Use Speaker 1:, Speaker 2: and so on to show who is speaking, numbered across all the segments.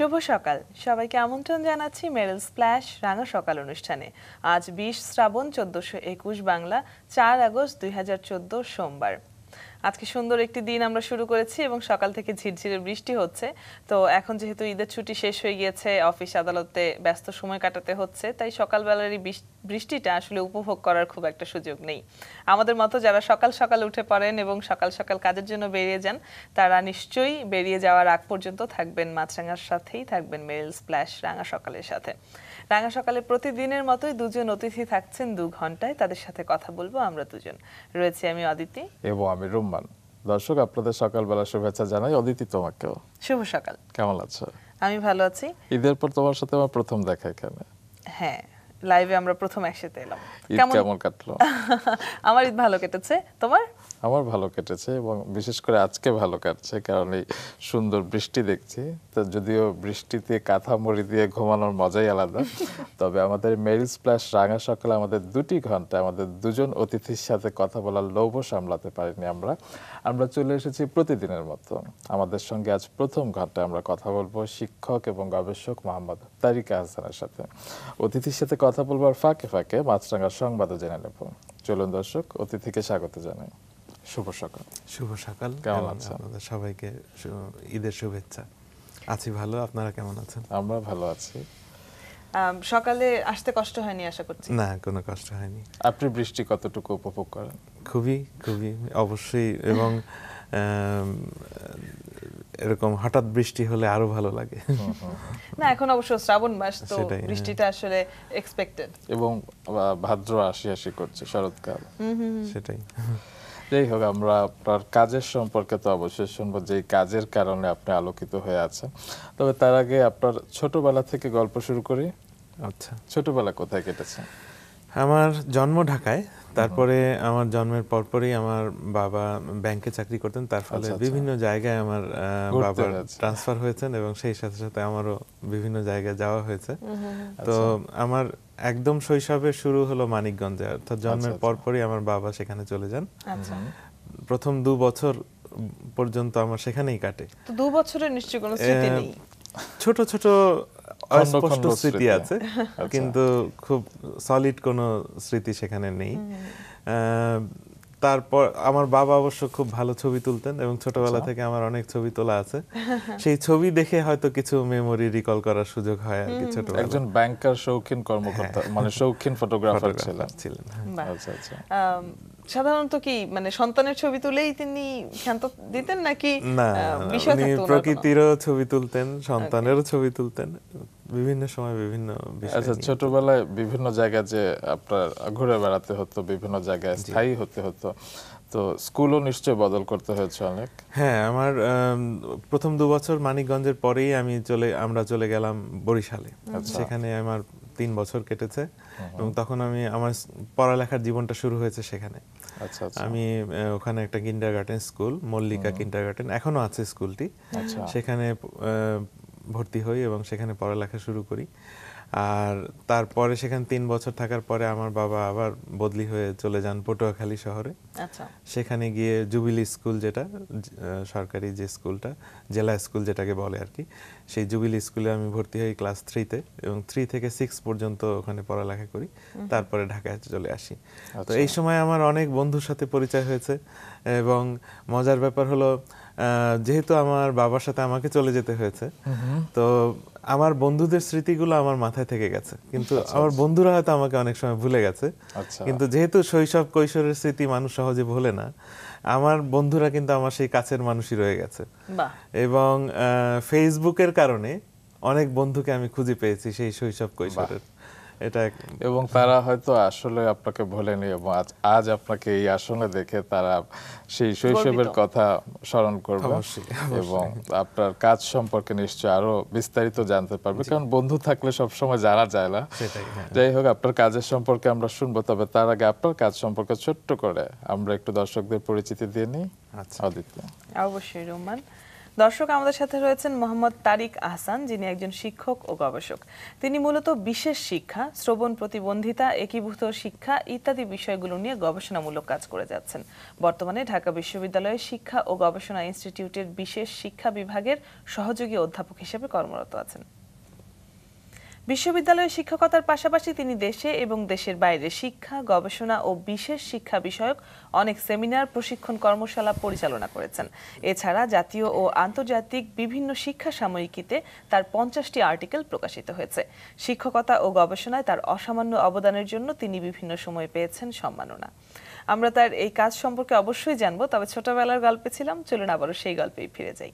Speaker 1: শুভ সকাল সবাইকে আমন্ত্রণ জানাচ্ছি মেরিল স্প্ল্যাশ রাঙা সকাল অনুষ্ঠানে। আজ 20 শ্রাবণ 1421 বাংলা 4 আগস্ট 2014 সোমবার। আজকে সুন্দর একটি দিন আমরা শুরু করেছি এবং সকাল থেকে ঝিরঝিরে বৃষ্টি হচ্ছে। তো এখন যেহেতু ঈদের ছুটি শেষ হয়ে গিয়েছে, অফিস আদালতে ব্যস্ত সময় কাটাতে হচ্ছে, তাই সকালবেলার এই বৃষ্টিটা আসলে উপভোগ করার খুব একটা সুযোগ নেই। আমাদের মতো যারা সকাল সকাল উঠে পড়েন এবং সকাল সকাল কাজের জন্য বেরিয়ে যান, তারা নিশ্চয়ই বেরিয়ে যাওয়ার আগ পর্যন্ত থাকবেন মাছরাঙার সাথেই, থাকবেন মেরিল স্প্ল্যাশ রাঙা সকালের সাথে। রাঙা সকালে প্রতিদিনের মতোই দুজন অতিথি থাকছেন 2 ঘন্টায়, তাদের সাথে কথা বলবো আমরা দুজন। রয়েছে আমি অদিতি
Speaker 2: এবং আমি রুম্মান। দর্শক, আপনাদের সকালবেলা শুভেচ্ছা জানাই। অদিতি, তোমাকেও
Speaker 1: শুভ সকাল।
Speaker 2: কেমন আছো?
Speaker 1: আমি ভালো আছি।
Speaker 2: ঈদের পর তোমার সাথে আমার প্রথম দেখা এখানে।
Speaker 1: হ্যাঁ, লাইভে আমরা প্রথম একসাথে এলাম।
Speaker 2: ঈদ কেমন কাটলো?
Speaker 1: আমার ঈদ ভালো কেটেছে, তোমার?
Speaker 2: আমার ভালো কেটেছে এবং বিশেষ করে আজকে ভালো কাটছে, কারণ এই সুন্দর বৃষ্টি দেখছি। তো যদিও বৃষ্টিতে কাঁথা মুড়ি দিয়ে ঘুমানোর মজাই আলাদা, তবে আমাদের মেরিল স্প্ল্যাশ রাঙা সকালে আমাদের 2 ঘন্টা আমাদের দুজন অতিথির সাথে কথা বলার লোভ সামলাতে পারিনি আমরা চলে এসেছি প্রতিদিনের মতো। আমাদের সঙ্গে আজ প্রথম ঘন্টায় আমরা কথা বলবো শিক্ষক এবং গবেষক মোহাম্মদ তারিক হাসানের সাথে। অতিথির সাথে কথা বলবার ফাঁকে ফাঁকে মাছরাঙার সংবাদও জেনে নেব। চলুন দর্শক, অতিথিকে স্বাগত জানাই। শুভ সকাল।
Speaker 3: শুভ সকাল।
Speaker 2: কেমন আছেন?
Speaker 3: আপনাদের সবাইকে ঈদের শুভেচ্ছা। আছি ভালো, আপনারা কেমন আছেন?
Speaker 2: আমরা ভালো আছি।
Speaker 1: সকালে আসতে কষ্ট হয়নি আশা করছি?
Speaker 3: না, কোনো কষ্ট হয়নি।
Speaker 2: আপনি বৃষ্টি কতটুকু উপভোগ করেন?
Speaker 3: খুবই খুবই অবশ্যই, এবং এরকম হঠাৎ বৃষ্টি হলে আরো ভালো লাগে।
Speaker 1: না, এখন অবশ্য শ্রাবণ মাস, তো
Speaker 3: সেটাই,
Speaker 1: বৃষ্টিটা আসলে এক্সপেক্টেড।
Speaker 2: এবং ভাদ্র আসি করছে, শরৎকাল।
Speaker 3: সেটাই।
Speaker 2: যাই হোক, আমরা আপনার কাজের সম্পর্কে তো অবশ্যই শুনবো, যে কাজের কারণে আপনি আলোকিত হয়ে আছেন। তবে তার আগে আপনার ছোটবেলা থেকে গল্প শুরু করি।
Speaker 3: আচ্ছা,
Speaker 2: ছোটবেলা কোথায় কেটেছে?
Speaker 3: আমার জন্ম ঢাকায়। তারপরে আমার জন্মের পরপরই আমার বাবা ব্যাংকে চাকরি করতেন, তার ফলে বিভিন্ন জায়গায় আমার বাবা ট্রান্সফার হয়েছেন এবং সেই সাথে সাথে আমারও বিভিন্ন জায়গায় যাওয়া হয়েছে। তো আমার একদম শৈশবের শুরু হলো মানিকগঞ্জে, অর্থাৎ জন্মের পরপরই আমার বাবা সেখানে চলে যান। প্রথম 2 বছর পর্যন্ত আমার সেখানেই কাটে।
Speaker 1: তো 2 বছরের নিশ্চয়ই কোনো স্মৃতি নেই?
Speaker 3: ছোট ছোট অস্পষ্ট স্মৃতি আছে, কিন্তু খুব সলিড কোনো স্মৃতি সেখানে নেই। তারপর আমার বাবা অবশ্য খুব ভালো ছবি তুলতেন এবং ছোটবেলা থেকে আমার অনেক ছবি তোলা আছে। সেই ছবি দেখে হয়তো কিছু মেমোরি রিকল করার সুযোগ হয় আর কি ছোটবেলায়।
Speaker 2: একজন ব্যাংকার শৌখিন কর্মকর্তা, মানে শৌখিন ফটোগ্রাফার ছিলেন।
Speaker 1: আচ্ছা আচ্ছা। সাধারণত কি মানে সন্তানের ছবি তুলেই তিনি ক্ষান্ত দিতেন, নাকি
Speaker 3: না,
Speaker 1: বিষয়
Speaker 3: উনি
Speaker 1: থাকতো?
Speaker 3: প্রকৃতিরও ছবি তুলতেন, সন্তানেরও ছবি তুলতেন, বিভিন্ন সময় বিভিন্ন বিষয়।
Speaker 2: আচ্ছা, ছোটবেলায় বিভিন্ন জায়গায় যে আপনার ঘুরে বেড়াতে হতো, বিভিন্ন জায়গায় স্থায়ী হতে হতো, তো স্কুলও নিশ্চয় বদল করতে হয়েছে অনেক।
Speaker 3: হ্যাঁ, আমার প্রথম 2 বছর মানিকগঞ্জের পরেই আমরা চলে গেলাম বরিশালে। সেখানে আমার 3 বছর কেটেছে এবং তখন আমার পড়ালেখার জীবনটা শুরু হয়েছে সেখানে। আমি ওখানে একটা কিন্ডারগার্টেন স্কুল, মল্লিকা কিন্ডারগার্টেন, এখনো আছে স্কুলটি, সেখানে ভর্তি হই এবং সেখানে পড়ালেখা শুরু করি। আর তারপরে সেখানে 3 বছর থাকার পরে আমার বাবা আবার বদলি হয়ে চলে যান পটুয়াখালী শহরে। সেখানে গিয়ে জুবিলি স্কুল, যেটা সরকারি যে স্কুলটা, জেলা স্কুল যেটাকে বলে আর কি, সেই জুবিলি স্কুলে আমি ভর্তি হই ক্লাস 3-তে এবং 3 থেকে 6 পর্যন্ত ওখানে পড়ালেখা করি। তারপরে ঢাকায় চলে আসি। তো এই সময় আমার অনেক বন্ধুর সাথে পরিচয় হয়েছে এবং মজার ব্যাপার হলো, যেহেতু আমার বাবার সাথে আমাকে চলে যেতে হয়েছে, তো আমার বন্ধুদের স্মৃতিগুলো আমার মাথায় থেকে গেছে, কিন্তু আমার বন্ধুরা হয়তো আমাকে অনেক সময় ভুলে গেছে। কিন্তু যেহেতু শৈশব কৈশোরের স্মৃতি মানুষ সহজে ভোলে না, আমার বন্ধুরা কিন্তু আমার সেই কাছের মানুষই রয়ে গেছে। এবং ফেসবুকের কারণে অনেক বন্ধুকে আমি খুঁজে পেয়েছি সেই শৈশব কৈশোরের।
Speaker 2: এবং তারা হয়তো আসলে আপনাকে ভোলেনি এবং আজ আপনাকে এই আসনে দেখে তারা সেই শৈশবের কথা স্মরণ করবে এবং আপনার কাজ সম্পর্কে নিশ্চয় আরো বিস্তারিত জানতে পারবে, কারণ বন্ধু থাকলে সবসময় জানা যায় না। যাই হোক, আপনার কাজের সম্পর্কে আমরা শুনবো, তবে তার আগে আপনার কাজ সম্পর্কে ছোট্ট করে আমরা একটু দর্শকদের পরিচিতি দিয়ে নিই। অদিতি।
Speaker 1: অবশ্যই রোমান। দর্শক, আমাদের সাথে রয়েছেন মোহাম্মদ তারিক আহসান, যিনি একজন শিক্ষক ও গবেষক। তিনি মূলত বিশেষ শিক্ষা, শ্রবণ প্রতিবন্ধিতা, একীভূত শিক্ষা ইত্যাদি বিষয়গুলো নিয়ে গবেষণামূলক কাজ করে যাচ্ছেন। বর্তমানে ঢাকা বিশ্ববিদ্যালয়ের শিক্ষা ও গবেষণা ইনস্টিটিউটের বিশেষ শিক্ষা বিভাগের সহযোগী অধ্যাপক হিসেবে কর্মরত আছেন। বিশ্ববিদ্যালয়ে শিক্ষকতার পাশাপাশি তিনি দেশে এবং দেশের বাইরে শিক্ষা, গবেষণা ও বিশেষ শিক্ষা বিষয়ক অনেক সেমিনার, প্রশিক্ষণ কর্মশালা পরিচালনা করেছেন। এছাড়া জাতীয় ও আন্তর্জাতিক বিভিন্ন শিক্ষা সাময়িকীতে তার 50টি আর্টিকেল প্রকাশিত হয়েছে। শিক্ষকতা ও গবেষণায় তার অসামান্য অবদানের জন্য তিনি বিভিন্ন সময়ে পেয়েছেন সম্মাননা। আমরা তার এই কাজ সম্পর্কে অবশ্যই জানবো, তবে ছোটবেলার গল্পে ছিলাম, চলুন আবারও সেই গল্পেই ফিরে যাই।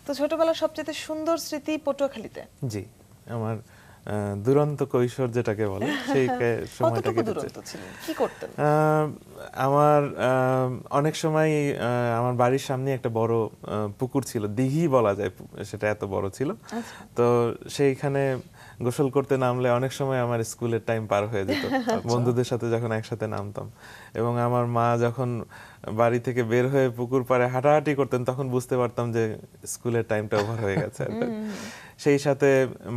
Speaker 1: তো ছোটবেলার সবচেয়ে সুন্দর স্মৃতি পটুয়াখালীতে?
Speaker 3: জি, আমার দুরন্ত কৈশোর যেটাকে বলে সেই সময়টা
Speaker 1: কতটুকু দুরন্ত ছিলেন, কি করতেন?
Speaker 3: আমার অনেক সময় আমার বাড়ির সামনে একটা বড় পুকুর ছিল, দিঘি বলা যায়, সেটা এত বড় ছিল। তো সেইখানে গোসল করতে নামলে অনেক সময় আমার স্কুলের টাইম পার হয়ে যেত বন্ধুদের সাথে যখন একসাথে নামতাম। এবং আমার মা যখন বাড়ি থেকে বের হয়ে পুকুর পাড়ে হাঁটাহাঁটি করতেন, তখন বুঝতে পারতাম যে স্কুলের টাইমটা ওভার হয়ে গেছে। সেই সাথে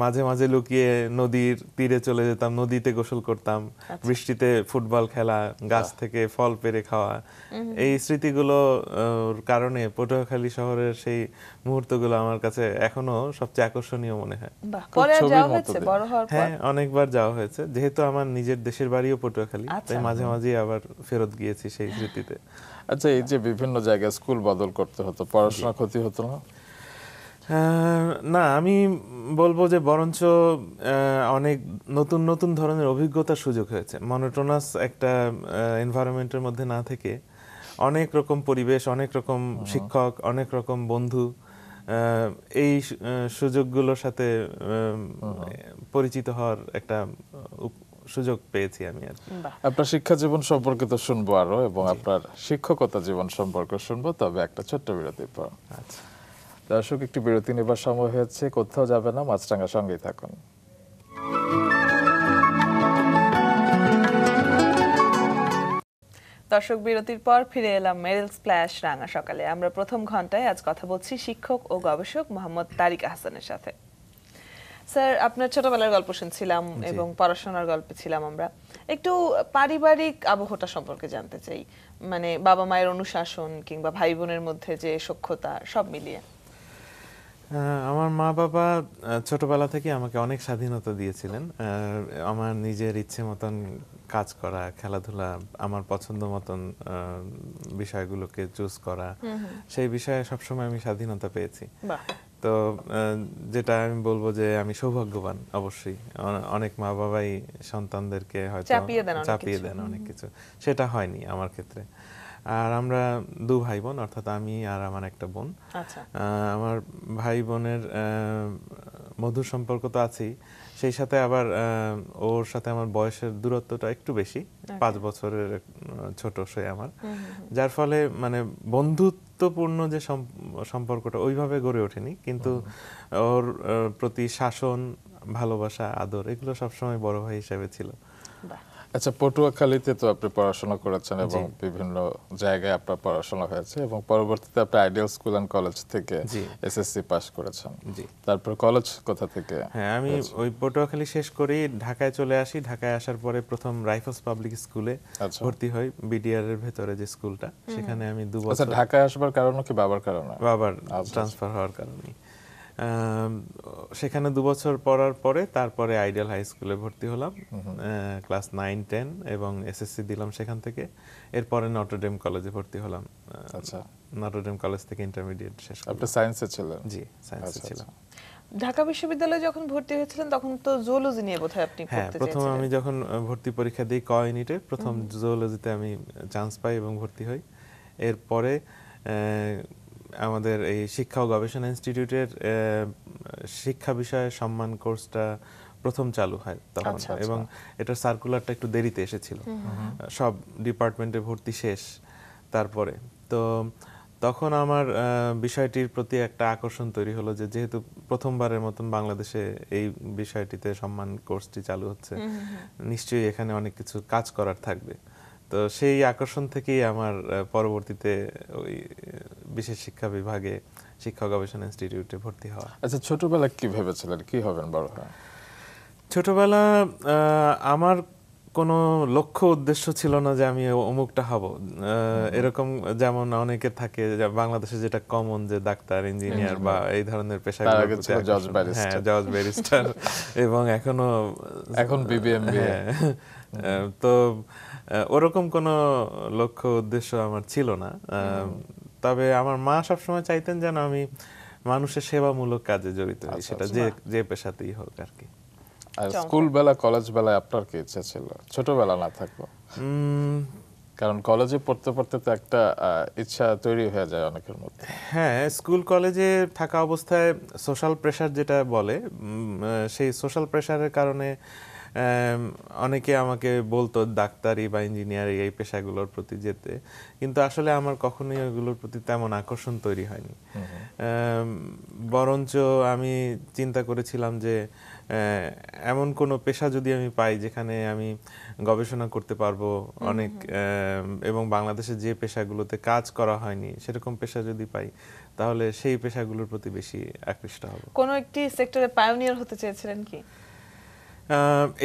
Speaker 3: মাঝে মাঝে লুকিয়ে নদীর তীরে চলে যেতাম, নদীতে গোসল করতাম, বৃষ্টিতে ফুটবল খেলা, গাছ থেকে ফল পেড়ে খাওয়া। এই স্মৃতিগুলো কারণে পটুয়াখালী শহরের সেই মুহূর্তগুলো আমার কাছে এখনো সবচেয়ে আকর্ষণীয় মনে হয়। হ্যাঁ, অনেকবার যাওয়া হয়েছে, যেহেতু আমার নিজের দেশের বাড়িও পটুয়াখালী, তাই মাঝে মাঝে আবার ফেরত গিয়েছি সেই স্মৃতিতে।
Speaker 2: আচ্ছা, এই যে বিভিন্ন জায়গায় স্কুল বদল করতে হতো, পড়াশোনা ক্ষতি হতো না?
Speaker 3: না, আমি বলবো যে বরঞ্চ অনেক নতুন নতুন ধরনের অভিজ্ঞতার সুযোগ হয়েছে। মনোটোনাস একটা এনভায়রনমেন্টের মধ্যে না থেকে অনেক রকম পরিবেশ, অনেক রকম শিক্ষক, অনেক রকম বন্ধু, এই সুযোগগুলোর সাথে পরিচিত হওয়ার একটা সুযোগ পেয়েছি আমি আর কি।
Speaker 2: আপনার শিক্ষা জীবন সম্পর্কে তো শুনবো আরো, এবং আপনার শিক্ষকতা জীবন সম্পর্কে শুনবো, তবে একটা ছোট্ট বিরতির পর।
Speaker 3: আচ্ছা
Speaker 2: দর্শক, একটি বিরতি নেবার সময় হয়েছে, কোথাও যাবে না, মাছরাঙার সঙ্গেই থাকুন।
Speaker 1: দর্শক, বিরতির পর ফিরে এলাম মেরিল স্প্ল্যাশ রাঙা সকালে। আমরা প্রথম ঘন্টায় আজ কথা বলছি শিক্ষক ও গবেষক মোহাম্মদ তারিক আহসানের সাথে। স্যার, আপনার ছোটবেলার গল্প শুনছিলাম এবং পড়াশোনার গল্প ছিলাম আমরা। একটু পারিবারিক আবহটা সম্পর্কে জানতে চাই, মানে বাবা মায়ের অনুশাসন কিংবা ভাই বোনের মধ্যে যে সখ্যতা, সব মিলিয়ে।
Speaker 3: আমার মা বাবা ছোটবেলা থেকে আমাকে অনেক স্বাধীনতা দিয়েছিলেন, আমার নিজের ইচ্ছে মতন কাজ করা, খেলাধুলা, আমার পছন্দ মতন বিষয়গুলোকে চুজ করা, সেই বিষয়ে সবসময় আমি স্বাধীনতা পেয়েছি। তো যেটা আমি বলবো যে আমি সৌভাগ্যবান। অবশ্যই অনেক মা বাবাই সন্তানদেরকে হয়তো চাপিয়ে দেন অনেক কিছু, সেটা হয়নি আমার ক্ষেত্রে। আর আমরা দু ভাই বোন, অর্থাৎ আমি আর আমার একটা বোন। আমার ভাই বোনের মধুর সম্পর্ক তো আছেই, সেই সাথে আবার ওর সাথে আমার বয়সের দূরত্বটা একটু বেশি, 5 বছরের ছোট সে আমার, যার ফলে মানে বন্ধুত্বপূর্ণ যে সম্পর্কটা ওইভাবে গড়ে ওঠেনি, কিন্তু ওর প্রতি শাসন, ভালোবাসা, আদর এগুলো সবসময় বড় ভাই হিসেবে ছিল।
Speaker 2: আচ্ছা, পটুয়াখালীতে তো আপনি পড়াশোনা করেছেন এবং বিভিন্ন জায়গায় আপনার পড়াশোনা হয়েছে, এবং পরবর্তীতে আপনি আইডিয়াল স্কুল অ্যান্ড কলেজ থেকে এসএসসি পাস করেছেন। তারপর কলেজ কোথা থেকে?
Speaker 3: হ্যাঁ, আমি ওই পটুয়াখালী শেষ করেই ঢাকায় চলে আসি। ঢাকায় আসার পরে প্রথম রাইফেলস পাবলিক স্কুলে ভর্তি হই, বিডিআর এর ভেতরে যে স্কুলটা, সেখানে আমি 2 বছর।
Speaker 2: আচ্ছা, ঢাকায় আসবার কারণ কি বাবার কারণে?
Speaker 3: বাবার ট্রান্সফার হওয়ার কারণে সেখানে 2 বছর পড়ার পরে তারপরে আইডিয়াল হাই স্কুলে ভর্তি হলাম, ক্লাস 9, 10 এবং এসএসসি দিলাম সেখান থেকে। এরপরে নটরডেম কলেজে ভর্তি হলাম।
Speaker 2: আচ্ছা,
Speaker 3: নটরডেম কলেজ থেকে ইন্টারমিডিয়েট শেষ করলাম।
Speaker 2: আপনি সায়েন্সে ছিলেন?
Speaker 3: জি, সায়েন্সে ছিলাম।
Speaker 1: ঢাকা বিশ্ববিদ্যালয়ে যখন ভর্তি হয়েছিলেন তখন তো জুওলজি নিয়ে বোধহয় আপনি পড়তে চেয়েছিলেন।
Speaker 3: প্রথম আমি যখন ভর্তি পরীক্ষা দিই ক ইউনিটে, প্রথম জুওলজিতে আমি চান্স পাই এবং ভর্তি হই। এরপরে আমাদের এই শিক্ষা ও গবেষণা ইনস্টিটিউটের শিক্ষা বিষয়ে সম্মান কোর্সটা প্রথম চালু হয় তখন, এবং এটার সার্কুলারটা একটু দেরিতে এসেছিল, সব ডিপার্টমেন্টে ভর্তি শেষ তারপরে। তো তখন আমার বিষয়টির প্রতি একটা আকর্ষণ তৈরি হলো যে যেহেতু প্রথমবারের মতন বাংলাদেশে এই বিষয়টিতে সম্মান কোর্সটি চালু হচ্ছে, নিশ্চয়ই এখানে অনেক কিছু কাজ করার থাকবে। তো সেই আকর্ষণ থেকেই আমার পরবর্তীতে ওই বিশেষ শিক্ষা বিভাগে শিক্ষা গবেষণা ইনস্টিটিউটে ভর্তি হওয়া।
Speaker 2: আচ্ছা, ছোটবেলায় কি ভেবেছিলেন কি হবেন বড় হয়ে?
Speaker 3: ছোটবেলা আমার কোনো লক্ষ্য উদ্দেশ্য ছিল না যে আমি অমুকটা হব, এরকম যেমন অনেকের থাকে যে বাংলাদেশে যেটা কমন যে ডাক্তার, ইঞ্জিনিয়ার বা এই ধরনের
Speaker 2: তার
Speaker 3: পেশাগুলোর
Speaker 2: আগে
Speaker 3: প্রতি
Speaker 2: ছিল জজ
Speaker 3: আকর্ষণ। হ্যাঁ,
Speaker 2: ব্যারিস্টার।
Speaker 3: জজ ব্যারিস্টার এবং
Speaker 2: এখন বিবিএমবিএ।
Speaker 3: তো ওরকম কোনো লক্ষ্য উদ্দেশ্য আমার ছিল না। তবে আমার মা সবসময় চাইতেন যেন আমি মানুষের সেবামূলক কাজে জড়িত হই,
Speaker 2: আচ্ছা,
Speaker 3: সেটা
Speaker 2: আচ্ছা।
Speaker 3: যে পেশাতেই হোক আর কি।
Speaker 2: আর
Speaker 1: চমৎকার।
Speaker 2: স্কুল বেলা কলেজ বেলায় আপনার কি ইচ্ছা ছিল ছোটবেলা না থাকবো? কারণ কলেজে পড়তে পড়তে তো একটা ইচ্ছা তৈরি হয়ে যায় অনেকের মধ্যে।
Speaker 3: হ্যাঁ, স্কুল কলেজে থাকা অবস্থায় সোশ্যাল প্রেশার যেটা বলে, সেই সোশ্যাল প্রেশারের কারণে অনেকে আমাকে বলতো ডাক্তারি বা ইঞ্জিনিয়ারিং এই পেশাগুলোর প্রতি যেতে, কিন্তু আসলে আমার কখনোই ওইগুলোর প্রতি তেমন আকর্ষণ তৈরি হয়নি। বরঞ্চ আমি চিন্তা করেছিলাম যে এমন কোনো পেশা যদি আমি পাই যেখানে আমি গবেষণা করতে পারবো অনেক, এবং বাংলাদেশে যে পেশাগুলোতে কাজ করা হয়নি সেরকম পেশা যদি পাই তাহলে সেই পেশাগুলোর প্রতি বেশি আকৃষ্ট হব।
Speaker 1: কোনো একটি সেক্টরে পায়োনিয়ার হতে চেয়েছিলেন কি?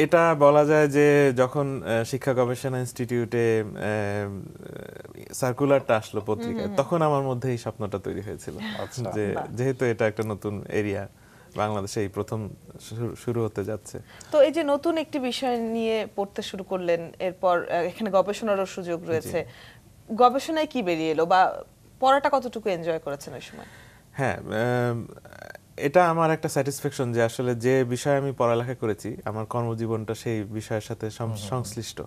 Speaker 3: এটা বলা যায় যে যখন শিক্ষা গবেষণা ইনস্টিটিউটে সার্কুলারটা আসলো পত্রিকায়, তখন আমার মধ্যে এই স্বপ্নটা তৈরি হয়েছিল
Speaker 2: আচ্ছা।
Speaker 3: যে যেহেতু এটা একটা নতুন এরিয়া, বাংলাদেশে এই প্রথম শুরু হতে যাচ্ছে।
Speaker 1: তো এই যে নতুন একটি বিষয় নিয়ে পড়তে শুরু করলেন, এরপর এখানে গবেষণারও সুযোগ রয়েছে, গবেষণায় কি বেরিয়ে এলো বা পড়াটা কতটুকু এনজয় করেছেন ওই সময়?
Speaker 3: হ্যাঁ, এটা আমার একটা স্যাটিসফ্যাকশন যে আসলে যে বিষয়ে আমি পড়ালেখা করেছি আমার কর্মজীবনটা সেই বিষয়ের সাথে সংশ্লিষ্ট,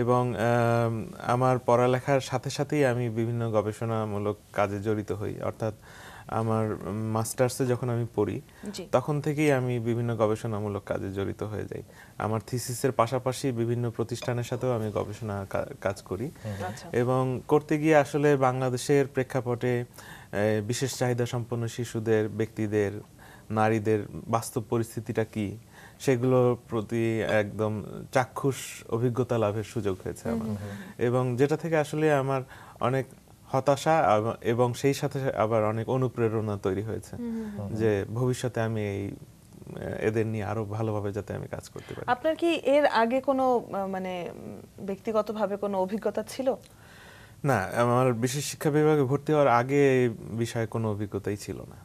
Speaker 3: এবং আমার পড়ালেখার সাথে সাথেই আমি বিভিন্ন গবেষণামূলক কাজে জড়িত হই। অর্থাৎ আমার মাস্টার্সে যখন আমি পড়ি
Speaker 1: জি।
Speaker 3: তখন থেকেই আমি বিভিন্ন গবেষণামূলক কাজে জড়িত হয়ে যাই। আমার থিসিসের পাশাপাশি বিভিন্ন প্রতিষ্ঠানের সাথেও আমি গবেষণা কাজ করি,
Speaker 1: আচ্ছা।
Speaker 3: এবং করতে গিয়ে আসলে বাংলাদেশের প্রেক্ষাপটে বিশেষ চাহিদা সম্পন্ন শিশুদের, ব্যক্তিদের, নারীদের বাস্তব পরিস্থিতিটা কি সেগুলোর প্রতি একদম চাক্ষুষ অভিজ্ঞতা লাভের সুযোগ হয়েছে আমার, এবং যেটা থেকে আসলে আমার অনেক হতাশা এবং সেই সাথে আবার অনেক অনুপ্রেরণা তৈরি হয়েছে যে ভবিষ্যতে আমি এদের নিয়ে আরো ভালোভাবে যাতে আমি কাজ করতে পারি।
Speaker 1: আপনার কি এর আগে কোনো মানে ব্যক্তিগতভাবে কোনো অভিজ্ঞতা ছিল?
Speaker 3: না, আমার বিশেষ শিক্ষা বিভাগে ভর্তি হওয়ার আগে এই বিষয়ে কোনো অভিজ্ঞতাই ছিল না।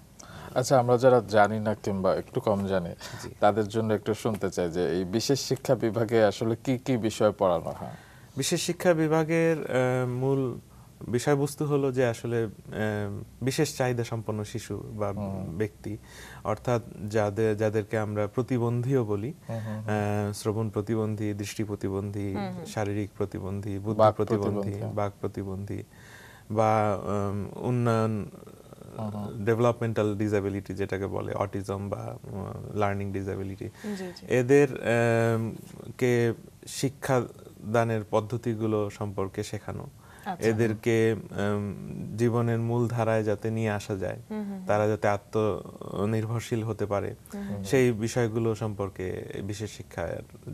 Speaker 2: আচ্ছা, আমরা যারা জানি না কিংবা একটু কম জানি তাদের জন্য একটু শুনতে চাই যে এই বিশেষ শিক্ষা বিভাগে আসলে কি কি বিষয় পড়ানো হয়?
Speaker 3: বিশেষ শিক্ষা বিভাগের মূল বিষয়বস্তু হলো যে আসলে বিশেষ চাহিদা সম্পন্ন শিশু বা ব্যক্তি, অর্থাৎ যাদেরকে আমরা প্রতিবন্ধীও বলি, শ্রবণ প্রতিবন্ধী, দৃষ্টি প্রতিবন্ধী, শারীরিক প্রতিবন্ধী, বুদ্ধি প্রতিবন্ধী, বাক প্রতিবন্ধী, বা উন্নয়ন ডেভেলপমেন্টাল ডিসএবিলিটি যেটাকে বলে অটিজম বা লার্নিং ডিসএবিলিটি, এদের কে শিক্ষা দানের পদ্ধতিগুলো সম্পর্কে শেখানো, এদেরকে জীবনের মূল ধারায় যাতে নিয়ে আসা যায়, তারা যাতে আত্মনির্ভরশীল হতে পারে, সেই বিষয়গুলো সম্পর্কে বিশেষ শিক্ষার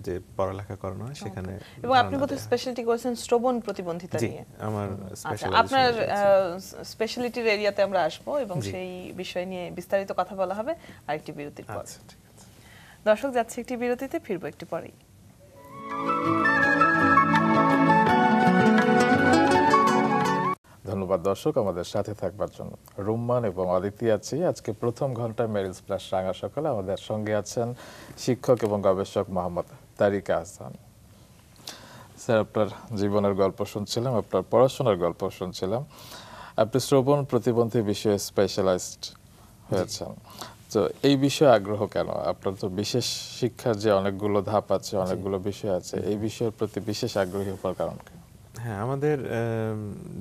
Speaker 3: যে পড়ালেখা করানো হয় সেখানে।
Speaker 1: এবং আপনি কোথায় স্পেশালিটি করেছেন শ্রবণ প্রতিবন্ধিতা নিয়ে?
Speaker 3: আমার
Speaker 1: আচ্ছা, আপনার স্পেশালিটির এরিয়াতে আমরা আসবো এবং সেই বিষয় নিয়ে বিস্তারিত কথা বলা হবে আরেকটি বিরতির পর। দর্শক, যাচ্ছে একটি বিরতিতে, ফিরবো একটু পরেই।
Speaker 2: ধন্যবাদ দর্শক আমাদের সাথে থাকবার জন্য। রুম্মান এবং অদিতি আছি আজকে প্রথম ঘন্টায় মেরিল স্প্ল্যাশ রাঙা সকালে। আমাদের সঙ্গে আছেন শিক্ষক এবং গবেষক মোহাম্মদ তারিক আহসান। স্যার, আপনার জীবনের গল্প শুনছিলাম, আপনার পড়াশোনার গল্প শুনছিলাম। আপনি শ্রবণ প্রতিবন্ধী বিষয়ে স্পেশালাইজড হয়েছেন, তো এই বিষয়ে আগ্রহ কেন? আপনার তো বিশেষ শিক্ষার যে অনেকগুলো ধাপ আছে, অনেকগুলো বিষয় আছে, এই বিষয়ের প্রতি বিশেষ আগ্রহী হওয়ার কারণ কি?
Speaker 3: হ্যাঁ, আমাদের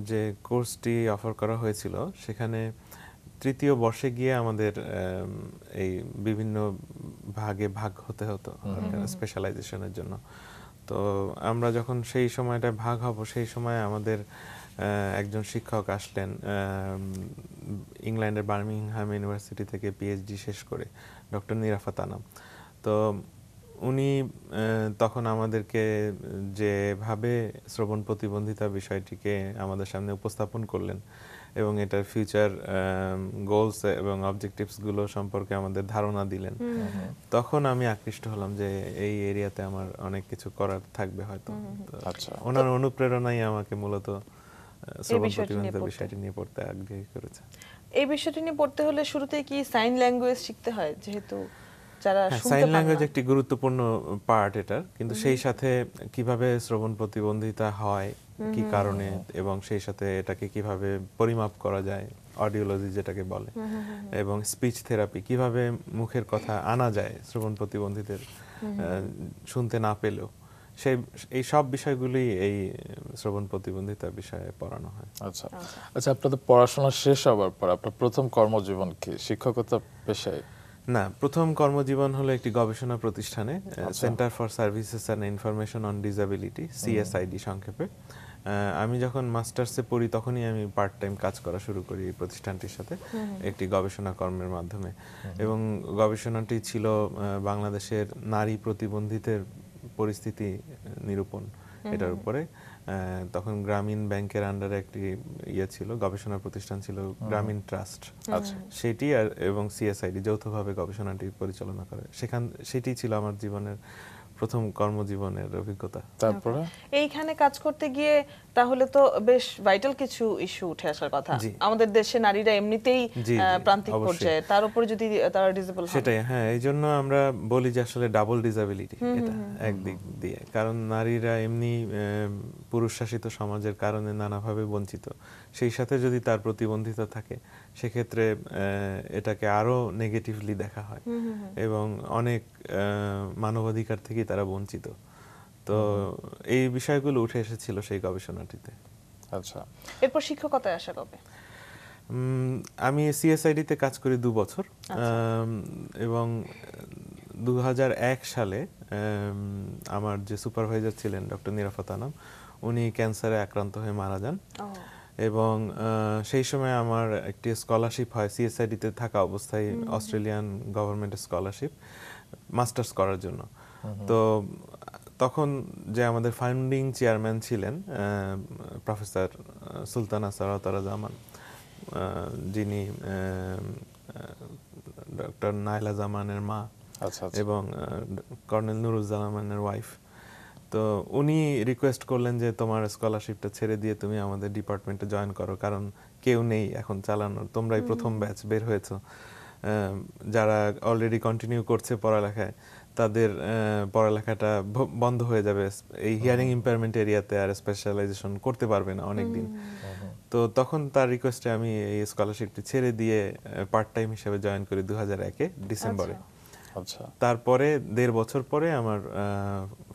Speaker 3: যে কোর্সটি অফার করা হয়েছিল সেখানে তৃতীয় বর্ষে গিয়ে আমাদের এই বিভিন্ন ভাগে ভাগ হতে হতো স্পেশালাইজেশনের জন্য। তো আমরা যখন সেই সময়টা ভাগ হব সেই সময় আমাদের একজন শিক্ষক আসলেন ইংল্যান্ডের বার্মিংহাম ইউনিভার্সিটি থেকে পিএইচডি শেষ করে, ডক্টর নিরাফাত আনাম। তো উনি তখন আমাদেরকে যেভাবে শ্রবণ প্রতিবন্ধিতা বিষয়টিকে আমাদের সামনে উপস্থাপন করলেন এবং এটার ফিউচার গোলস এবং অবজেক্টিভস গুলো সম্পর্কে আমাদের ধারণা দিলেন, তখন আমি আকৃষ্ট হলাম যে এই এরিয়াতে আমার অনেক কিছু করার থাকবে হয়তো। তো
Speaker 2: আচ্ছা।
Speaker 3: ওনার অনুপ্রেরণাই আমাকে মূলত শ্রবণ
Speaker 1: বিষয়টি নিয়ে
Speaker 3: প্রতিবন্ধিতা
Speaker 1: পড়তে।
Speaker 3: বিষয়টি নিয়ে পড়তে আগ্রহী করেছে।
Speaker 1: এই বিষয়টি নিয়ে পড়তে হলে শুরুতে কি সাইন ল্যাঙ্গুয়েজ শিখতে হয়, যেহেতু যারা শুনতে
Speaker 3: সাইন
Speaker 1: পান
Speaker 3: ল্যাঙ্গুয়েজ
Speaker 1: না?
Speaker 3: একটি গুরুত্বপূর্ণ পার্ট এটার, কিন্তু সেই সাথে কিভাবে শ্রবণ প্রতিবন্ধিতা হয়, কি কারণে, এবং সেই সাথে এটাকে কিভাবে পরিমাপ করা যায়, অডিওলজি যেটাকে বলে, এবং স্পিচ থেরাপি কিভাবে মুখের কথা আনা যায় শ্রবণ প্রতিবন্ধীদের শুনতে না পেলেও, এই সব বিষয়গুলি এই শ্রবণ প্রতিবন্ধিতা বিষয়ে পড়ানো হয়।
Speaker 2: আচ্ছা আচ্ছা, আপনাদের পড়াশোনা শেষ হওয়ার পর আপনার প্রথম কর্মজীবন কি শিক্ষকতা পেশায়?
Speaker 3: না, প্রথম কর্মজীবন হলো একটি গবেষণা প্রতিষ্ঠানে, centre for services and information on disability, CSID সংক্ষেপে। আমি যখন মাস্টার্সে পড়ি তখনই আমি পার্ট টাইম কাজ করা শুরু করি এই প্রতিষ্ঠানটির সাথে একটি গবেষণা কর্মের মাধ্যমে, এবং গবেষণাটি ছিল বাংলাদেশের নারী প্রতিবন্ধীদের পরিস্থিতি নিরূপণ এটার উপরে। তখন গ্রামীণ ব্যাংকের আন্ডারে একটি ছিল, গবেষণা প্রতিষ্ঠান ছিল গ্রামীণ ট্রাস্ট, সেটি এবং সিএসআইডি যৌথভাবে গবেষণাটি পরিচালনা করে। সেটি ছিল আমার জীবনের প্রথম কর্মজীবনের অভিজ্ঞতা।
Speaker 2: তারপরে
Speaker 1: এইখানে কাজ করতে গিয়ে তাহলে তো বেশ ভাইটাল কিছু ইস্যু উঠে আসার কথা। আমাদের দেশে নারীরা এমনিতেই প্রান্তিক পর্যায়ে, তার উপরে যদি তারা ডিসেবল হয়।
Speaker 3: সেটাই, হ্যাঁ, এই জন্য আমরা বলি যে আসলে ডাবল ডিসএবিলিটি এটা একদিক দিয়ে, কারণ নারীরা এমনি পুরুষ শাসিত সমাজের কারণে নানাভাবে বঞ্চিত, সেই সাথে যদি তার প্রতিবন্ধিতা থাকে সেক্ষেত্রে এটাকে আরো নেগেটিভলি দেখা হয় এবং অনেক মানবাধিকার থেকে তারা বঞ্চিত। তো এই বিষয়গুলো উঠে এসেছিল সেই গবেষণাটিতে।
Speaker 2: আচ্ছা,
Speaker 1: এরপর শিক্ষকতায় আসা কবে?
Speaker 3: আমি সিএসআইডিতে কাজ করি 2 বছর, এবং 2001 সালে আমার যে সুপারভাইজার ছিলেন ডক্টর নিরাফত আনাম, উনি ক্যান্সারে আক্রান্ত হয়ে মারা যান। এবং সেই সময় আমার একটি স্কলারশিপ হয় সিএসআইডিতে থাকা অবস্থায়, অস্ট্রেলিয়ান গভর্নমেন্টের স্কলারশিপ মাস্টার্স করার জন্য। তো তখন যে আমাদের ফাউন্ডিং চেয়ারম্যান ছিলেন প্রফেসর সুলতানা সারাতারাজামান, যিনি ডক্টর নাইলা জামানের মা এবং কর্নেল নুরুজ্জামানের ওয়াইফ, তো উনি রিকোয়েস্ট করলেন যে তোমার স্কলারশিপটা ছেড়ে দিয়ে তুমি আমাদের ডিপার্টমেন্টে জয়েন করো, কারণ কেউ নেই এখন চালানোর, তোমরাই প্রথম ব্যাচ বের হয়েছো, যারা অলরেডি কন্টিনিউ করছে পড়ালেখায় তাদের পড়ালেখাটা বন্ধ হয়ে যাবে, এই হিয়ারিং ইম্পেয়ারমেন্ট এরিয়াতে আর স্পেশালাইজেশন করতে পারবে না অনেকদিন। তো তখন তার রিকোয়েস্টে আমি এই স্কলারশিপটি ছেড়ে দিয়ে পার্ট টাইম হিসেবে জয়েন করি 2001 ডিসেম্বরে।
Speaker 2: আচ্ছা,
Speaker 3: তারপরে 1.5 বছর পরে আমার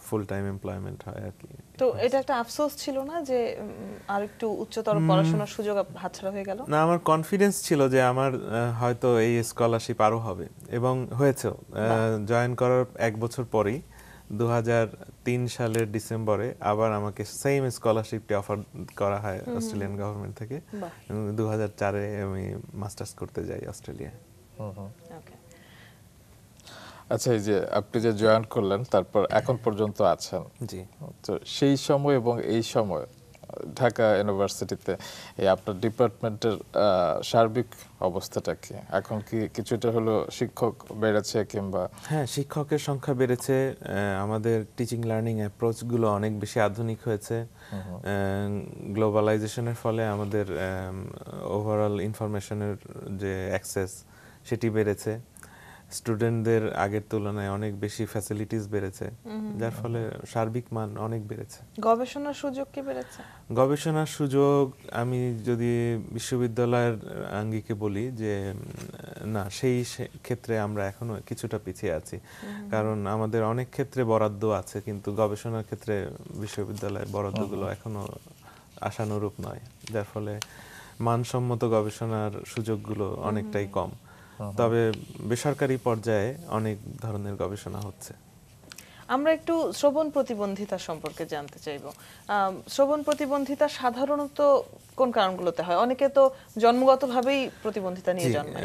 Speaker 3: ফুল টাইম এমপ্লয়মেন্ট হয় আর কি।
Speaker 1: তো এটা একটা আফসোস ছিল না যে আর একটু উচ্চতর পড়াশোনার সুযোগ হাতছাড়া হয়ে গেল?
Speaker 3: না, আমার কনফিডেন্স ছিল যে আমার হয়তো এই স্কলারশিপ আরো হবে, এবং হয়েছে। জয়েন করার 1 বছর পরেই 2003 সালের ডিসেম্বরে আবার আমাকে সেম স্কলারশিপটি অফার করা হয় অস্ট্রেলিয়ান গভর্নমেন্ট থেকে। 2004-এ আমি মাস্টার্স করতে যাই অস্ট্রেলিয়ায়।
Speaker 2: আচ্ছা, এই যে আপনি যে জয়েন করলেন তারপর এখন পর্যন্ত আছেন,
Speaker 3: জি,
Speaker 2: তো সেই সময় এবং এই সময় ঢাকা ইউনিভার্সিটিতে এই আপনার ডিপার্টমেন্টের সার্বিক অবস্থাটা কি? এখন কি কিছুটা হলো শিক্ষক বেড়েছে কিংবা?
Speaker 3: হ্যাঁ, শিক্ষকের সংখ্যা বেড়েছে, আমাদের টিচিং লার্নিং অ্যাপ্রোচগুলো অনেক বেশি আধুনিক হয়েছে। গ্লোবালাইজেশনের ফলে আমাদের ওভারঅল ইনফরমেশনের যে অ্যাক্সেস সেটি বেড়েছে, স্টুডেন্টদের আগের তুলনায় অনেক বেশি ফ্যাসিলিটিস বেড়েছে, যার ফলে সার্বিক মান অনেক বেড়েছে।
Speaker 1: গবেষণার সুযোগ কি বেড়েছে?
Speaker 3: গবেষণার সুযোগ আমি যদি বিশ্ববিদ্যালয়ের আঙ্গিকে বলি যে না, সেই ক্ষেত্রে আমরা এখনো কিছুটা পিছিয়ে আছি, কারণ আমাদের অনেক ক্ষেত্রে বরাদ্দ আছে, কিন্তু গবেষণার ক্ষেত্রে বিশ্ববিদ্যালয়ের বরাদ্দগুলো এখনো আশানুরূপ নয়, যার ফলে মানসম্মত গবেষণার সুযোগগুলো অনেকটাই কম। তবে বেসরকারি পর্যায়ে অনেক ধরনের গবেষণা হচ্ছে।
Speaker 1: আমরা একটু শ্রবণ প্রতিবন্ধিতা সম্পর্কে জানতে চাইবো। শ্রবণ প্রতিবন্ধিতা সাধারণত কোন কারণগুলোতে হয়? অনেকে তো জন্মগতভাবেই প্রতিবন্ধিতা নিয়ে
Speaker 3: জি,
Speaker 1: জন্মায়।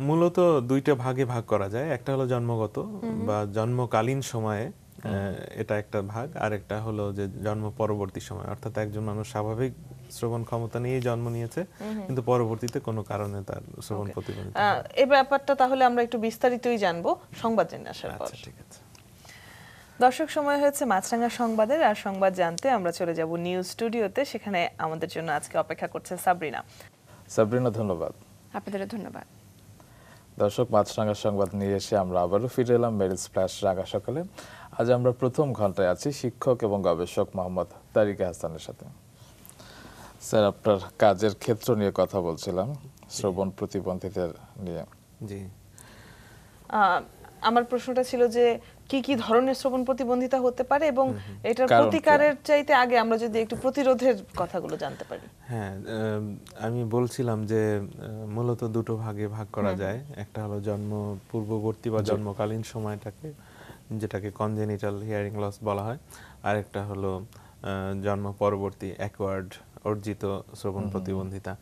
Speaker 3: মূলত দুইটা ভাগে ভাগ করা যায়, একটা হলো জন্মগত বা জন্মকালীন সময়ে এটা একটা ভাগ, আর একটা হলো যে জন্ম পরবর্তী সময়, অর্থাৎ একজন মানুষ স্বাভাবিক শ্রবণ ক্ষমতা নিয়েই জন্ম নিয়েছে কিন্তু পরবর্তীতে কোনো কারণে তার শ্রবণ প্রতিবন্ধিতা।
Speaker 1: এই ব্যাপারটা তাহলে আমরা একটু বিস্তারিতই জানবো সংবাদ জেনে আসার পর।
Speaker 3: আচ্ছা, ঠিক আছে।
Speaker 1: দর্শক, সময় হয়েছে মাছরাঙা সংবাদের। আর সংবাদ জানতে আমরা চলে যাব নিউজ স্টুডিওতে। সেখানে আমাদের জন্য আজকে অপেক্ষা করছে সাবরিনা।
Speaker 2: সাবরিনা, ধন্যবাদ।
Speaker 4: আপনাদের ধন্যবাদ।
Speaker 2: দর্শক, মাছরাঙা সংবাদ নিয়ে এসে আমরা আবারও ফিরে এলাম মেরিল স্প্ল্যাশ রাঙা সকালে। আজ আমরা প্রথম ঘন্টায় আছি শিক্ষক এবং গবেষক মোহাম্মদ তারিক হাসানের সাথে। স্যার, আপনার কাজের ক্ষেত্র নিয়ে কথা বলছিলাম, শ্রবণ প্রতিবন্ধিতার নিয়ে।
Speaker 3: জি,
Speaker 1: আমার প্রশ্নটা ছিল যে কি কি ধরনের শ্রবণ প্রতিবন্ধিতা হতে পারে এবং এটার
Speaker 2: কারণ কি?
Speaker 1: প্রতিকারের চাইতে আগে আমরা যদি একটু প্রতিরোধের কথাগুলো জানতে পারি।
Speaker 3: হ্যাঁ, আমি বলছিলাম যে মূলত দুটো ভাগে ভাগ করা যায়। একটা হলো জন্ম পূর্ববর্তী বা জন্মকালীন সময়টাকে, যেটাকে কনজেনিটাল হিয়ারিং লস বলা হয়, আর একটা হলো জন্ম পরবর্তী অ্যাকোয়ার্ড অর্জিত শ্রবণ প্রতিবন্ধিতা।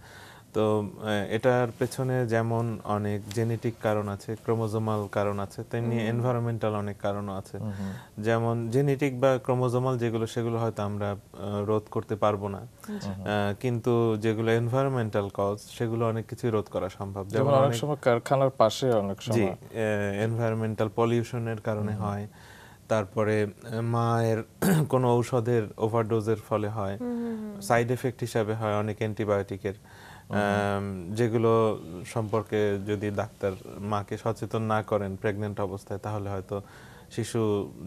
Speaker 3: তো এটার পেছনে যেমন অনেক জেনেটিক কারণ আছে, ক্রোমোজোমাল কারণ আছে, তেমনি এনভায়রনমেন্টাল অনেক কারণও আছে। যেমন জেনেটিক বা ক্রোমোজোমাল যেগুলো, সেগুলো হয়তো আমরা রোধ করতে পারবো না, কিন্তু যেগুলো এনভায়রনমেন্টাল কজ, সেগুলো অনেক কিছু রোধ করা সম্ভব।
Speaker 2: যেমন অনেক সময় কারখানার পাশে অনেক
Speaker 3: জি,
Speaker 2: সময়
Speaker 3: এনভায়রনমেন্টাল পলিউশনের কারণে হয়, তারপরে মায়ের কোনো ঔষধের ওভারডোজের ফলে হয়, সাইড এফেক্ট হিসাবে হয় অনেক অ্যান্টিবায়োটিকের, যেগুলো সম্পর্কে যদি ডাক্তার মাকে সচেতন না করেন প্রেগনেন্ট অবস্থায়, তাহলে হয়তো শিশু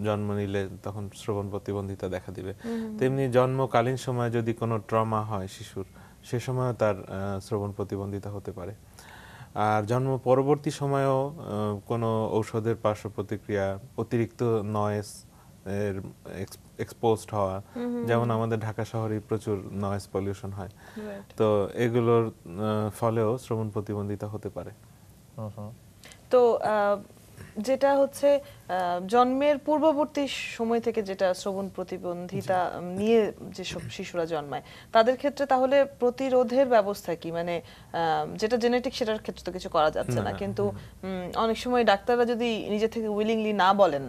Speaker 3: জন্ম নিলে তখন শ্রবণ প্রতিবন্ধিতা দেখা দিবে। তেমনি জন্মকালীন সময় যদি কোনো ট্রমা হয় শিশুর, সে সময়ও তার শ্রবণ প্রতিবন্ধিতা হতে পারে। আর জন্ম পরবর্তী সময়েও কোনো ঔষধের পার্শ্ব প্রতিক্রিয়া, অতিরিক্ত নয়েজ এর এক্সপোজড হওয়া, যেমন আমাদের ঢাকা শহরে প্রচুর নয়েজ পলিউশন হয়, তো এগুলোর ফলেও শ্রবণ প্রতিবন্ধিতা হতে পারে।
Speaker 1: তো যেটা হচ্ছে জন্মের পূর্ববর্তী সময় থেকে যেটা শ্রবণ প্রতিবন্ধিতা নিয়ে যেসব শিশুরা জন্মায়, তাদের ক্ষেত্রে তাহলে প্রতিরোধের ব্যবস্থা কি? মানে যেটা জেনেটিক, সেটার ক্ষেত্রে তো কিছু করা যাচ্ছে না, কিন্তু অনেক সময় ডাক্তাররা যদি নিজে থেকে উইলিংলি না বলেন,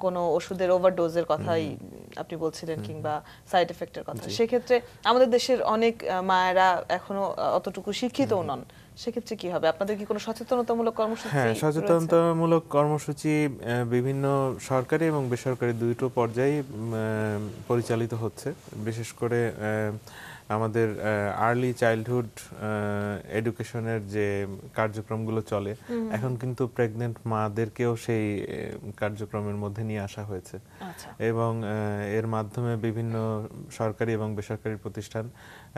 Speaker 1: কোনো ওষুধের ওভারডোজের কথাই আপনি বলছিলেন, কিংবা সাইড এফেক্টের কথা, সেক্ষেত্রে আমাদের দেশের অনেক মায়েরা এখনো অতটুকু শিক্ষিতও নন, সেক্ষেত্রে কি হবে? আপনাদের কি কোনো সচেতনতামূলক কর্মসূচি?
Speaker 3: হ্যাঁ, সচেতনতামূলক কর্মসূচি বিভিন্ন সরকারি এবং বেসরকারি দুটো পর্যায়ে পরিচালিত হচ্ছে। বিশেষ করে আমাদের আর্লি চাইল্ডহুড এডুকেশনের যে কার্যক্রমগুলো চলে, এখন কিন্তু প্রেগনেন্ট মাদেরকেও সেই কার্যক্রমের মধ্যে নিয়ে আসা হয়েছে। এবং এর মাধ্যমে বিভিন্ন সরকারি এবং বেসরকারি প্রতিষ্ঠান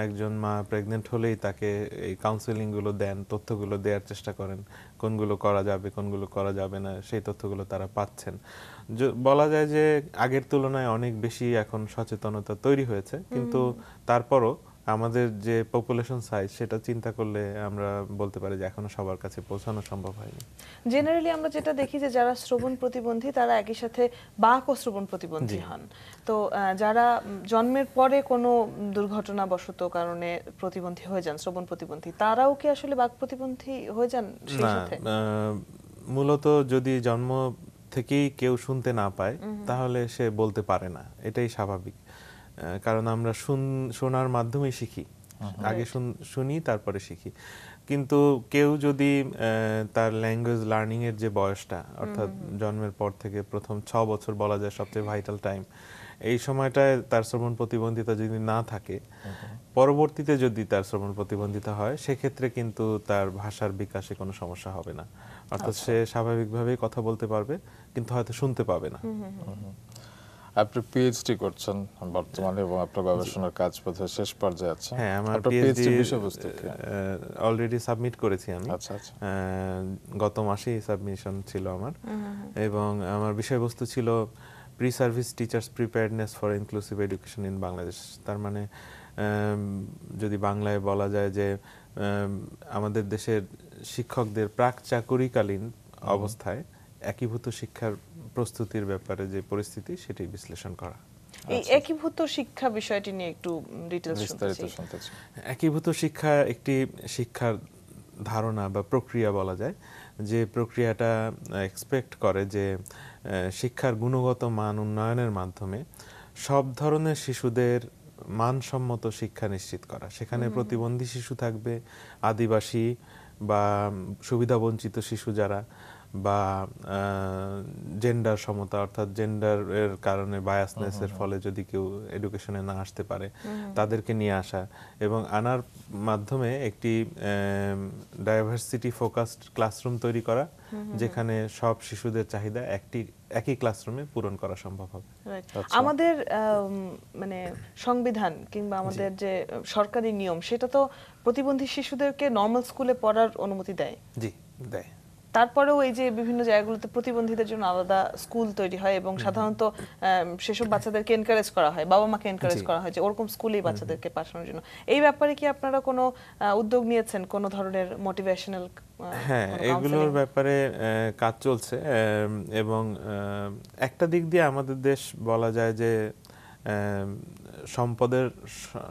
Speaker 3: একজন মা প্রেগনেন্ট হলেই তাকে এই কাউন্সেলিংগুলো দেন, তথ্যগুলো দেওয়ার চেষ্টা করেন, কোনগুলো করা যাবে কোনগুলো করা যাবে না, সেই তথ্যগুলো তারা পাচ্ছেন। বলা যায় যে আগের তুলনায় অনেক বেশি এখন সচেতনতা তৈরি হয়েছে, কিন্তু তারপরও আমাদের যে পপুলেশন সাইজ, সেটা চিন্তা করলে আমরা বলতে পারি যে এখনো সবার কাছে পৌঁছানো সম্ভব হয়নি।
Speaker 1: জেনারেলি আমরা যেটা দেখি যে যারা শ্রবণ প্রতিবন্ধী, তারা একই সাথে বাক ও শ্রবণ প্রতিবন্ধী হন। তো যারা জন্মের পরে কোনো দুর্ঘটনাবশত কারণে প্রতিবন্ধী হয়ে যান, শ্রবণ প্রতিবন্ধী, তারাও কি আসলে বাক প্রতিবন্ধী হয়ে যান সেই সাথে?
Speaker 3: মূলত যদি জন্ম থেকেই কেউ শুনতে না পায়, তাহলে সে বলতে পারে না, এটাই স্বাভাবিক। কারণ আমরা শোনার মাধ্যমেই শিখি, আগে শুনি তারপরে শিখি। কিন্তু কেউ যদি তার ল্যাঙ্গুয়েজ লার্নিং এর যে বয়সটা, অর্থাৎ জন্মের পর থেকে প্রথম 6 বছর বলা যায় সবচেয়ে ভাইটাল টাইম, এই সময়টায় তার শ্রবণ প্রতিবন্ধিতা যদি না থাকে, পরবর্তীতে যদি তার শ্রবণ প্রতিবন্ধিতা হয়, সেক্ষেত্রে কিন্তু তার ভাষার বিকাশে কোনো সমস্যা হবে না। অর্থাৎ সে স্বাভাবিকভাবেই কথা বলতে পারবে, কিন্তু হয়তো শুনতে পাবে না।
Speaker 2: আপনি পিএইচডি করছেন বর্তমানে এবং আপনার গবেষণার কাজ বোধহয় শেষ পর্যায়ে আছে।
Speaker 3: হ্যাঁ, আমার
Speaker 2: পিএইচডি বিষয়বস্তু
Speaker 3: অলরেডি সাবমিট করেছি আমি।
Speaker 2: আচ্ছা আচ্ছা।
Speaker 3: গত মাসেই সাবমিশন ছিল আমার, এবং আমার বিষয়বস্তু ছিল pre service teachers preparedness for inclusive education in Bangladesh. তার মানে যদি বাংলায় বলা যায় যে আমাদের দেশের শিক্ষকদের প্রাক চাকুরিকালীন অবস্থায় একীভূত শিক্ষার প্রস্তুতির ব্যাপারে যে পরিস্থিতি সেটি বিশ্লেষণ করা।
Speaker 1: এই একীভূত শিক্ষা বিষয়টি নিয়ে একটু ডিটেইলস
Speaker 2: বিস্তারিত শুনতে চাই।
Speaker 3: একীভূত শিক্ষা একটি শিক্ষার ধারণা বা প্রক্রিয়া বলা যায়, যে প্রক্রিয়াটা এক্সপেক্ট করে যে শিক্ষার গুণগত মান উন্নয়নের মাধ্যমে সব ধরনের শিশুদের মানসম্মত শিক্ষা নিশ্চিত করা। সেখানে প্রতিবন্ধী শিশু থাকবে, আদিবাসী বা সুবিধাবঞ্চিত শিশু যারা, বা জেন্ডার সমতা অর্থাৎ জেন্ডারের কারণে বায়াসনেসের ফলে যদি কেউ এডুকেশনে না আসতে পারে তাদেরকে নিয়ে আসা, এবং আনার মাধ্যমে একটি ডাইভার্সিটি ফোকাসড ক্লাসরুম তৈরি করা, যেখানে সব শিশুদের চাহিদা একই ক্লাসরুমে পূরণ করা সম্ভব হবে।
Speaker 1: আমাদের মানে সংবিধান কিংবা আমাদের যে সরকারি নিয়ম সেটা তো প্রতিবন্ধী শিশুদেরকে নর্মাল স্কুলে পড়ার অনুমতি দেয়।
Speaker 3: জি, দেয়।
Speaker 1: তারপরেও এই যে বিভিন্ন জায়গাগুলোতে প্রতিবন্ধীদের জন্য আলাদা স্কুল তৈরি হয় এবং সাধারণত সেসব বাচ্চাদেরকে এনকারেজ করা হয়, বাবা মাকে এনকারেজ করা হয় যে ওরকম স্কুলেই বাচ্চাদেরকে পাঠানোর জন্য। এই ব্যাপারে কি আপনারা কোনো উদ্যোগ নিয়েছেন, কোনো ধরনের মোটিভেশনাল?
Speaker 3: হ্যাঁ, এগুলোর ব্যাপারে কাজ চলছে, এবং একটা দিক দিয়ে আমাদের দেশ বলা যায় যে সম্পদের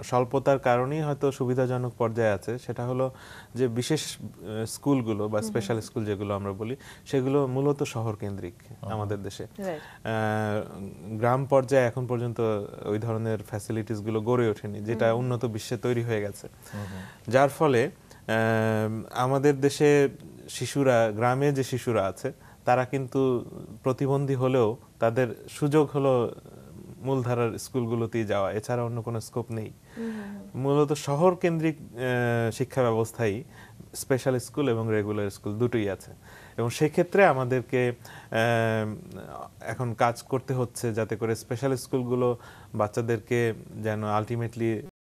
Speaker 3: স্বল্পতার কারণেই হয়তো সুবিধাজনক পর্যায়ে আছে। সেটা হলো যে বিশেষ স্কুলগুলো বা স্পেশাল স্কুল যেগুলো আমরা বলি, সেগুলো মূলত শহর কেন্দ্রিক আমাদের দেশে। গ্রাম পর্যায়ে এখন পর্যন্ত ওই ধরনের ফ্যাসিলিটিসগুলো গড়ে ওঠেনি, যেটা উন্নত বিশ্বে তৈরি হয়ে গেছে। যার ফলে আমাদের দেশে শিশুরা, গ্রামে যে শিশুরা আছে তারা কিন্তু প্রতিবন্ধী হলেও তাদের সুযোগ হলো মূলধারার স্কুলগুলোতেই যাওয়া, এছাড়া অন্য কোনো স্কোপ নেই। মূলত শহর কেন্দ্রিক শিক্ষা ব্যবস্থায় স্পেশাল স্কুল এবং রেগুলার স্কুল দুটোই আছে, এবং সেক্ষেত্রে আমাদেরকে এখন কাজ করতে হচ্ছে যাতে করে স্পেশাল স্কুলগুলো বাচ্চাদেরকে যেন আলটিমেটলি